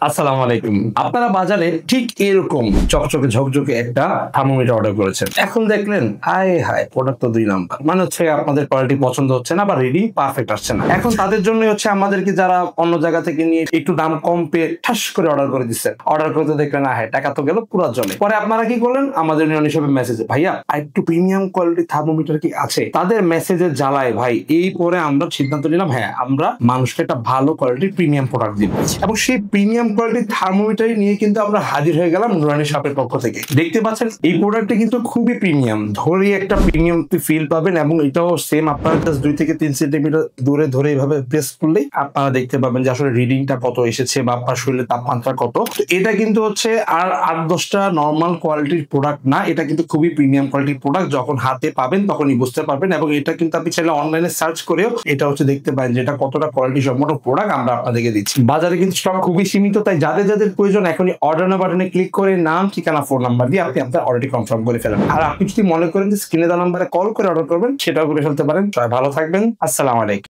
আসসালামু আলাইকুম। আপনারা বাজারে ঠিক এরকম চকচকে ঝকঝকে একটা থার্মোমিটার অর্ডার করেছেন। এখন দেখলেন আয় হায় প্রোডাক্ট তো ২ নাম্বার। মানে হচ্ছে আপনাদের কোয়ালিটি পছন্দ হচ্ছে না বা রিডিং পারফেক্ট আসছে না। এখন তাদের জন্যই হচ্ছে আমাদেরকে যারা অন্য জায়গা থেকে নিয়ে একটু দাম কম পেয়ে ঠাস করে অর্ডার করে দিচ্ছেন। অর্ডার করতে দেখলেন হ্যাঁ টাকা তো গেল পুরা জলে। পরে আপনারা কি করলেন? আমাদের ইউনিয়ন হিসেবে মেসেজ ভাইয়া আরেকটু প্রিমিয়াম কোয়ালিটির থার্মোমিটার কি আছে? তাদের মেসেজের জ্বালায় ভাই এই পরে আমরা সিদ্ধান্ত নিলাম হ্যাঁ আমরা মানুষকে একটা ভালো কোয়ালিটির প্রিমিয়াম প্রোডাক্ট দিব। এবং সেই প্রিমিয়াম কোয়ালিটির থার্মোমিটার নিয়ে কিন্তু আমরা হাজির হয়ে গেলাম নুরানি শপের পক্ষ থেকে। দেখতে পাচ্ছেন এই প্রোডাক্টটা কিন্তু খুবই প্রিমিয়াম, ধরে একটা প্রিমিয়াম ফিল পাবেন এবং এটাও সেম আপনারা জাস্ট ২ থেকে ৩ সেন্টিমিটার দূরে ধরে এইভাবে প্রেস করলেই আপনারা দেখতে পাবেন যে আসলে রিডিংটা কত এসেছে বা আপনার শরীরের তাপমাত্রা কত। তো এটা কিন্তু হচ্ছে আর ৮-১০টা নর্মাল কোয়ালিটির প্রোডাক্ট না, এটা কিন্তু খুবই প্রিমিয়াম কোয়ালিটির প্রোডাক্ট। যখন হাতে পাবেন তখনই বুঝতে পারবেন এবং এটা কিন্তু আপনি চাইলে অনলাইনে সার্চ করেও এটা হচ্ছে দেখতে পারেন যে এটা কতটা কোয়ালিটি সম্পন্ন প্রোডাক্ট আমরা আপনাদেরকে দিচ্ছি। বাজারে কিন্তু স্টক খুবই সীমিত, তাই যাদের যাদের প্রয়োজন এখনই অর্ডার নাও বাটনে ক্লিক করে নাম, ঠিকানা, ফোন নাম্বার দিয়ে আপনি আপনার অর্ডারটি কনফার্ম করে ফেলেন। আর আপনি যদি মনে করেন যে স্ক্রিনে দেওয়া নাম্বারে কল করে অর্ডার করবেন সেটাও করে ফেলতে পারেন। সবাই ভালো থাকবেন। আসসালামু আলাইকুম।